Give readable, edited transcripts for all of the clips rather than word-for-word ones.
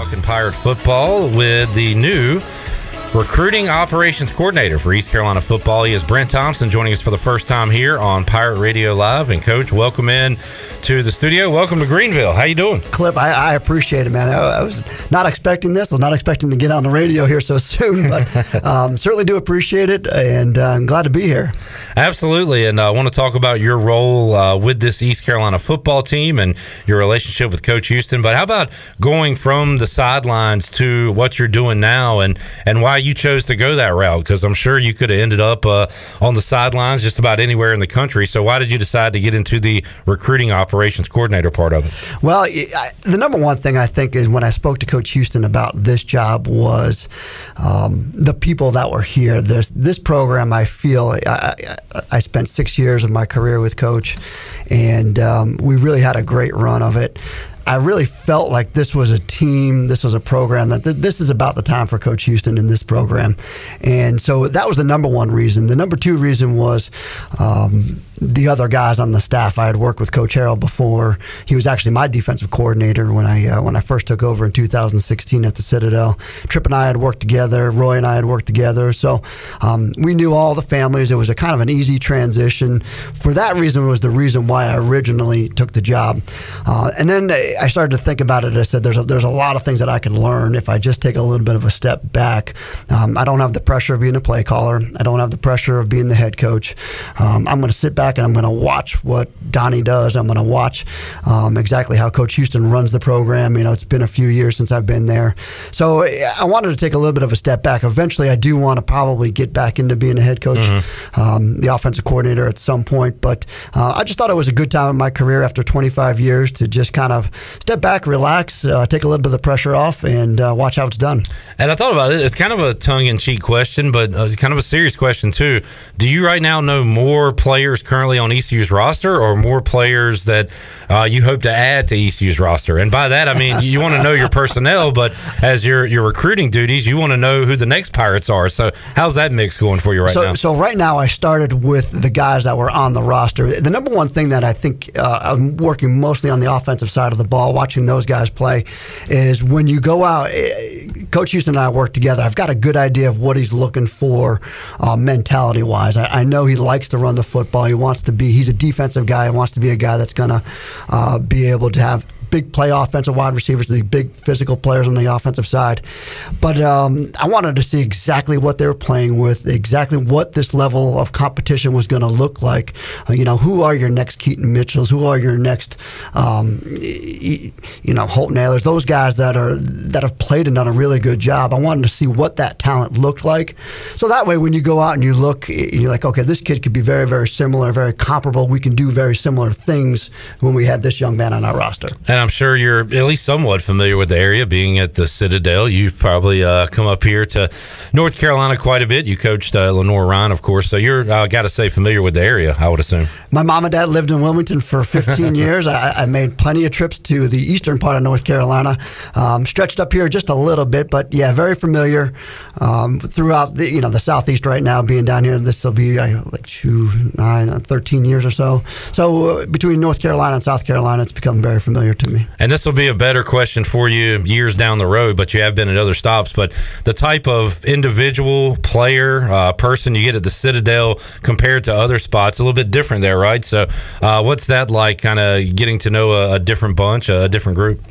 Talking Pirate football with the new recruiting operations coordinator for East Carolina football. He is Brent Thompson, joining us for the first time here on Pirate Radio Live. And Coach, welcome in to the studio. Welcome to Greenville. How you doing? Clip, I appreciate it, man. I was not expecting this. I was not expecting to get on the radio here so soon, but certainly do appreciate it, and I'm glad to be here. Absolutely, and I want to talk about your role with this East Carolina football team and your relationship with Coach Houston. But how about going from the sidelines to what you're doing now, and why you chose to go that route? Because I'm sure you could have ended up on the sidelines just about anywhere in the country. So why did you decide to get into the recruiting operations coordinator part of it? Well, the number one thing I think is when I spoke to Coach Houston about this job was the people that were here. This program, I feel, I spent 6 years of my career with Coach, and we really had a great run of it. I really felt like this was a team, this was a program, that this is about the time for Coach Houston in this program. And so that was the number one reason. The number two reason was the other guys on the staff. I had worked with Coach Harrell before. He was actually my defensive coordinator when I first took over in 2016 at the Citadel. Tripp and I had worked together. Roy and I had worked together. So we knew all the families. It was a kind of an easy transition. For that reason was the reason why I originally took the job. And then I started to think about it. I said, there's a lot of things that I can learn if I just take a little bit of a step back. I don't have the pressure of being a play caller. I don't have the pressure of being the head coach. I'm going to sit back and I'm going to watch what Donnie does. I'm going to watch exactly how Coach Houston runs the program. You know, it's been a few years since I've been there. So I wanted to take a little bit of a step back. Eventually, I do want to probably get back into being a head coach, the offensive coordinator at some point. But I just thought it was a good time in my career after 25 years to just kind of step back, relax, take a little bit of the pressure off, and watch how it's done. And I thought about it. It's kind of a tongue-in-cheek question, but kind of a serious question, too. Do you right now know more players currently on ECU's roster, or more players that you hope to add to ECU's roster? And by that, I mean, you want to know your personnel, but as your recruiting duties, you want to know who the next Pirates are. So how's that mix going for you now? So right now, I started with the guys that were on the roster. The number one thing that I think I'm working mostly on the offensive side of the ball, watching those guys play, is when you go out, Coach Houston and I work together. I've got a good idea of what he's looking for mentality-wise. I know he likes to run the football. He's a defensive guy. He wants to be a guy that's going to be able to have big play offensive wide receivers, the big physical players on the offensive side. But I wanted to see exactly what they were playing with, exactly what this level of competition was going to look like. Who are your next Keaton Mitchells? Who are your next, Holt Nailers? Those guys that have played and done a really good job. I wanted to see what that talent looked like. So that way, when you go out and you look, you're like, okay, this kid could be very, very similar, very comparable. We can do very similar things when we had this young man on our roster. And I'm sure you're at least somewhat familiar with the area, being at the Citadel. You've probably come up here to North Carolina quite a bit. You coached Lenore Ryan, of course, so you're, got to say, familiar with the area, I would assume. My mom and dad lived in Wilmington for 15 years. I made plenty of trips to the eastern part of North Carolina, stretched up here just a little bit, but yeah, very familiar throughout the southeast right now. Being down here, this will be like 13 years or so. So between North Carolina and South Carolina, it's become very familiar to me. And this will be a better question for you years down the road, but you have been at other stops. But the type of individual player, person you get at the Citadel compared to other spots, a little bit different there, right? So what's that like, kind of getting to know a different bunch, a different group?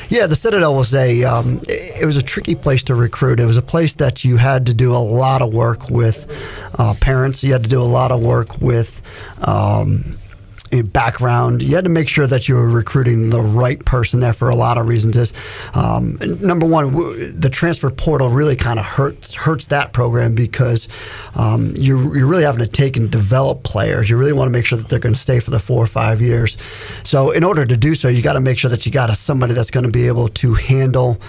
Yeah, the Citadel was it was a tricky place to recruit. It was a place that you had to do a lot of work with parents. You had to do a lot of work with background. You had to make sure that you were recruiting the right person there for a lot of reasons. Number one, the transfer portal really kind of hurts that program, because you're really having to take and develop players. You really want to make sure that they're going to stay for the 4 or 5 years. So in order to do so, you got to make sure that you got somebody that's going to be able to handle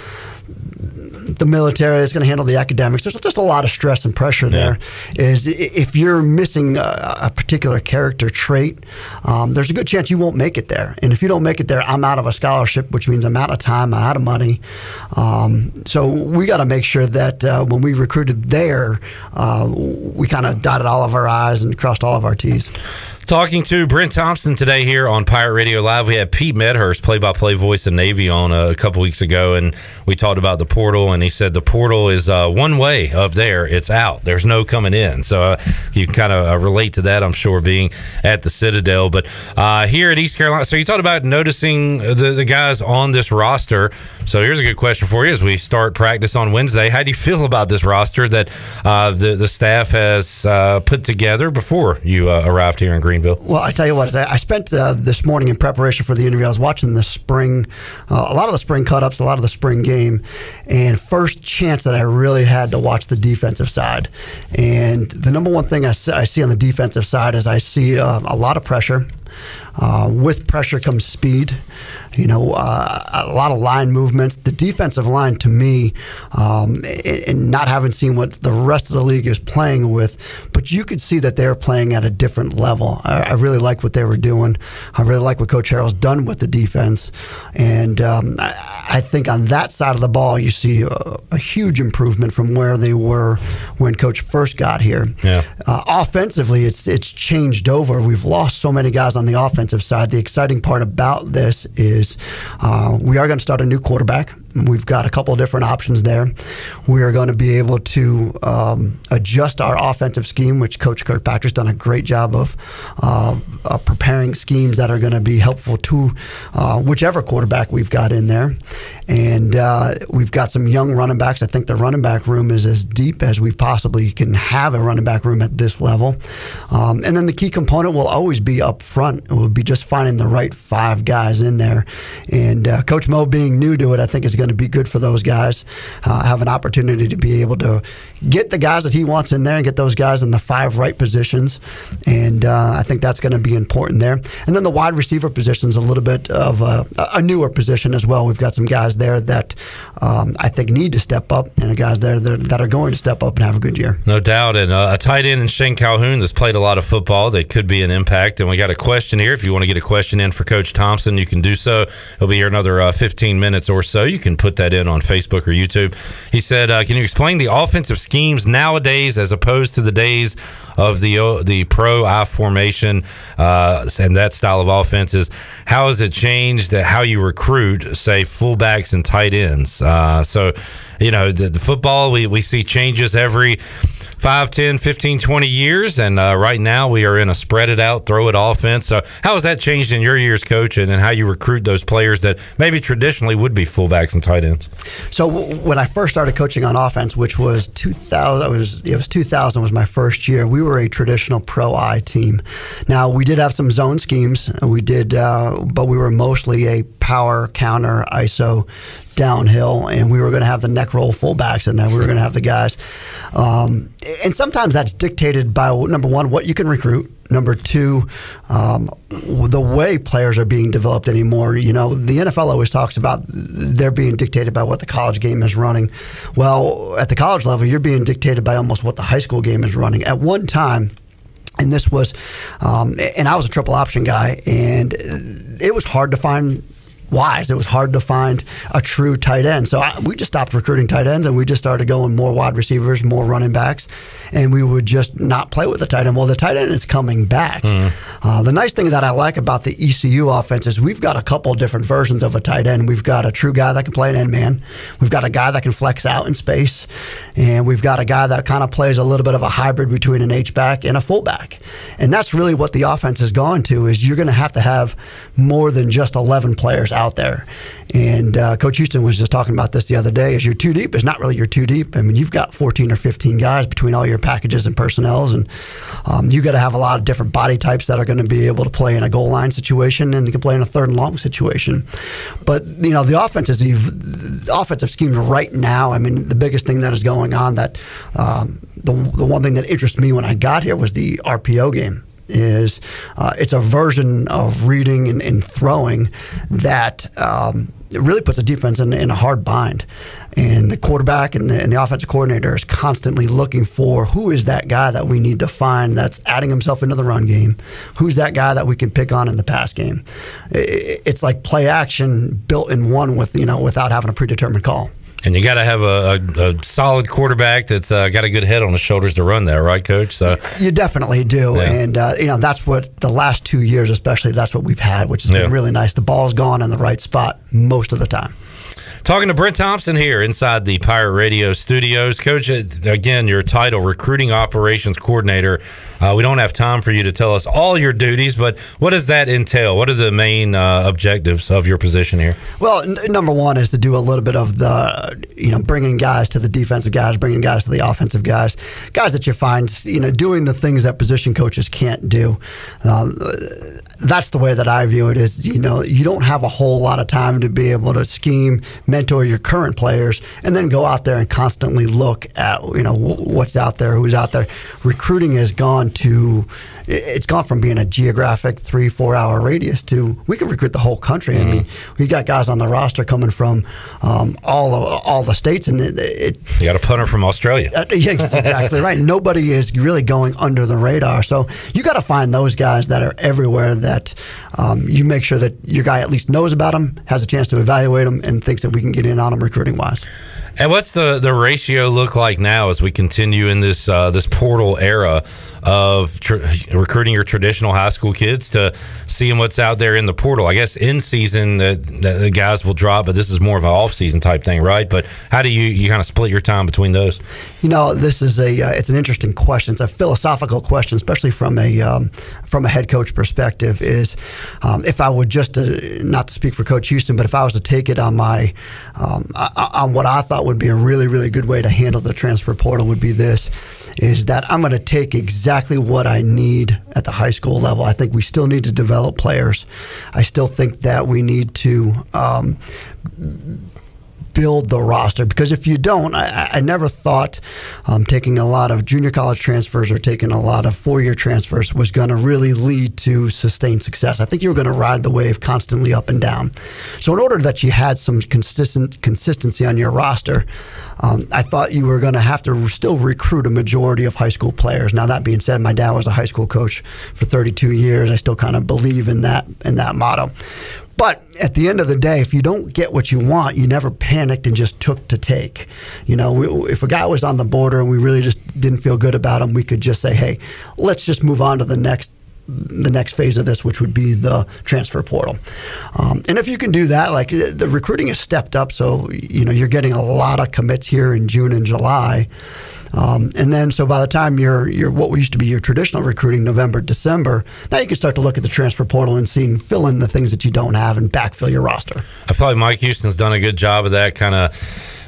the military, that's going to handle the academics. There's just a lot of stress and pressure there. Is if you're missing a particular character trait, there's a good chance you won't make it there. And if you don't make it there, I'm out of a scholarship, which means I'm out of time, I'm out of money. So we got to make sure that when we recruited there, we kind of dotted all of our I's and crossed all of our T's. Talking to Brent Thompson today here on Pirate Radio Live. We had Pete Medhurst, play-by-play voice of Navy, on a couple weeks ago, and we talked about the portal, and he said the portal is one way up there. It's out. There's no coming in. So you can kind of relate to that, I'm sure, being at the Citadel. But here at East Carolina, so you talked about noticing the guys on this roster. So here's a good question for you as we start practice on Wednesday. How do you feel about this roster that the staff has put together before you arrived here in Greenville? Well, I tell you what, I spent this morning in preparation for the interview. I was watching the spring, a lot of the spring cut-ups, a lot of the spring game, and first chance that I really had to watch the defensive side. And the number one thing I see on the defensive side is I see a lot of pressure. With pressure comes speed. A lot of line movements. The defensive line, to me, and not having seen what the rest of the league is playing with, but you could see that they're playing at a different level. I really like what they were doing. I really like what Coach Harrell's done with the defense. And I think on that side of the ball, you see a huge improvement from where they were when Coach first got here. Yeah. Offensively, it's changed over. We've lost so many guys on the offensive side. The exciting part about this is we are going to start a new quarterback. We've got a couple of different options there. We are going to be able to adjust our offensive scheme, which Coach Kirkpatrick's done a great job of preparing schemes that are going to be helpful to whichever quarterback we've got in there. And we've got some young running backs. I think the running back room is as deep as we possibly can have a running back room at this level. And then the key component will always be up front. It will be just finding the right 5 guys in there. And Coach Mo, being new to it, I think is going to be good for those guys. Have an opportunity to be able to get the guys that he wants in there and get those guys in the 5 right positions. And I think that's going to be important there. And then the wide receiver position is a little bit of a newer position as well. We've got some guys there that I think need to step up, and guys there that are going to step up and have a good year. No doubt. And a tight end in Shane Calhoun that's played a lot of football that could be an impact. And we got a question here. If you want to get a question in for Coach Thompson, you can do so. He'll be here another 15 minutes or so. You can put that in on Facebook or YouTube. He said, can you explain the offensive schemes nowadays as opposed to the days of the pro I formation and that style of offenses? How has it changed how you recruit, say, fullbacks and tight ends? So, the football, we see changes every 5, 10, 15, 20 years, and right now we are in a spread it out, throw it offense. So how has that changed in your years coaching, and how you recruit those players that maybe traditionally would be fullbacks and tight ends? So when I first started coaching on offense, which was 2000, it was 2000 was my first year. We were a traditional pro I team. Now we did have some zone schemes. We did, but we were mostly a power, counter, ISO, downhill, and we were going to have the neck roll fullbacks in there. We were going to have the guys. And sometimes that's dictated by, number one, what you can recruit. Number two, the way players are being developed anymore. The NFL always talks about they're being dictated by what the college game is running. Well, at the college level, you're being dictated by almost what the high school game is running. At one time, and this was, and I was a triple option guy, and it was hard to find wise. It was hard to find a true tight end. So we just stopped recruiting tight ends, and we just started going more wide receivers, more running backs, and we would just not play with the tight end. Well, the tight end is coming back. The nice thing that I like about the ECU offense is we've got a couple different versions of a tight end. We've got a true guy that can play an end man. We've got a guy that can flex out in space, and we've got a guy that kind of plays a little bit of a hybrid between an H-back and a fullback. And that's really what the offense has gone to, is you're going to have more than just 11 players out there. And Coach Houston was just talking about this the other day, is you're too deep. It's not really you're too deep. I mean, you've got 14 or 15 guys between all your packages and personnels, and you got to have a lot of different body types that are going to be able to play in a goal line situation, and you can play in a 3rd and long situation. But the offensive schemes right now, I mean, the biggest thing that is going on, that the one thing that interested me when I got here was the RPO game. It's a version of reading and throwing that it really puts a defense in a hard bind. And the quarterback and the offensive coordinator is constantly looking for who is that guy that we need to find that's adding himself into the run game. Who's that guy that we can pick on in the pass game? It's like play action built in one with without having a predetermined call. And you got to have a solid quarterback that's got a good head on his shoulders to run that, right, Coach? So you definitely do, and that's what the last 2 years, especially, that's what we've had, which has been really nice. The ball's gone in the right spot most of the time. Talking to Brent Thompson here inside the Pirate Radio studios. Coach, again, your title, Recruiting Operations Coordinator. We don't have time for you to tell us all your duties, but what does that entail? What are the main objectives of your position here? Well, number one is to do a little bit of the, bringing guys to the defensive guys, bringing guys to the offensive guys that you find, doing the things that position coaches can't do. That's the way that I view it is, you don't have a whole lot of time to be able to scheme, mentor your current players, and then go out there and constantly look at, what's out there, who's out there. Recruiting has gone from being a geographic 3-4 hour radius to we can recruit the whole country. I mean, we got guys on the roster coming from all the states, and you got a punter from Australia. Yeah, exactly right. Nobody is really going under the radar, so you got to find those guys that are everywhere that you make sure that your guy at least knows about them, has a chance to evaluate them, and thinks that we can get in on them recruiting wise. And what's the ratio look like now as we continue in this this portal era of recruiting your traditional high school kids to seeing what's out there in the portal? I guess in season the guys will drop, but this is more of an off season type thing, right? But how do you kind of split your time between those? This is it's an interesting question. It's a philosophical question, especially from a head coach perspective. Is if I would just not to speak for Coach Houston, but if I was to take it on my on what I thought would be a really, really good way to handle the transfer portal would be this, is that I'm going to take exactly what I need at the high school level. I think we still need to develop players. I still think that we need to build the roster, because if you don't, I never thought taking a lot of junior college transfers or taking a lot of four-year transfers was going to really lead to sustained success. I think you were going to ride the wave constantly up and down. So in order that you had some consistency on your roster, I thought you were going to have to still recruit a majority of high school players. Now, that being said, my dad was a high school coach for 32 years. I still kind of believe in that motto. But at the end of the day, if you don't get what you want, you never panicked and just took to take. If a guy was on the border and we really just didn't feel good about him, we could just say, hey, let's just move on to the next phase of this, which would be the transfer portal. And if you can do that, like the recruiting has stepped up, so you're getting a lot of commits here in June and July. And then, so by the time you're what used to be your traditional recruiting, November, December, now you can start to look at the transfer portal and fill in the things that you don't have and backfill your roster. I feel like Mike Houston's done a good job of that, kind of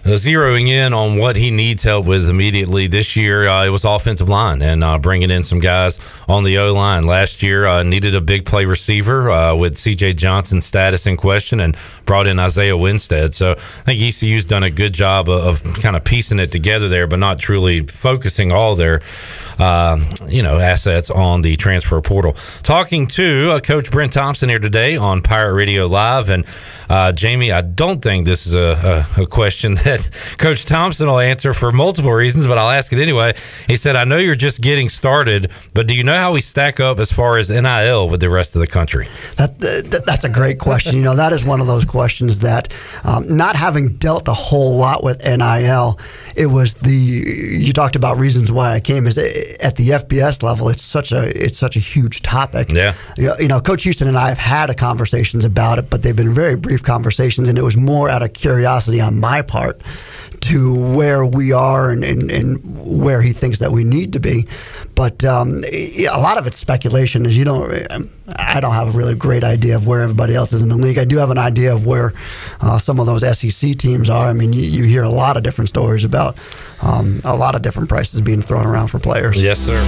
zeroing in on what he needs help with immediately. This year, it was offensive line and bringing in some guys on the O-line. Last year, needed a big play receiver with C.J. Johnson's status in question and brought in Isaiah Winstead. So I think ECU's done a good job of kind of piecing it together there, but not truly focusing all their assets on the transfer portal. Talking to Coach Brent Thompson here today on Pirate Radio Live. And Jamie, I don't think this is a question that Coach Thompson will answer for multiple reasons, but I'll ask it anyway. He said, I know you're just getting started, but do you know how we stack up as far as NIL with the rest of the country? That's a great question. That is one of those questions that not having dealt a whole lot with NIL, you talked about reasons why I came, is at the FBS level, it's such a huge topic. Yeah. Coach Houston and I have had conversations about it, but they've been very brief conversations, and it was more out of curiosity on my part to where we are and where he thinks that we need to be. But a lot of it's speculation. I don't have a really great idea of where everybody else is in the league. I do have an idea of where some of those SEC teams are. I mean, you hear a lot of different stories about a lot of different prices being thrown around for players. Yes, sir.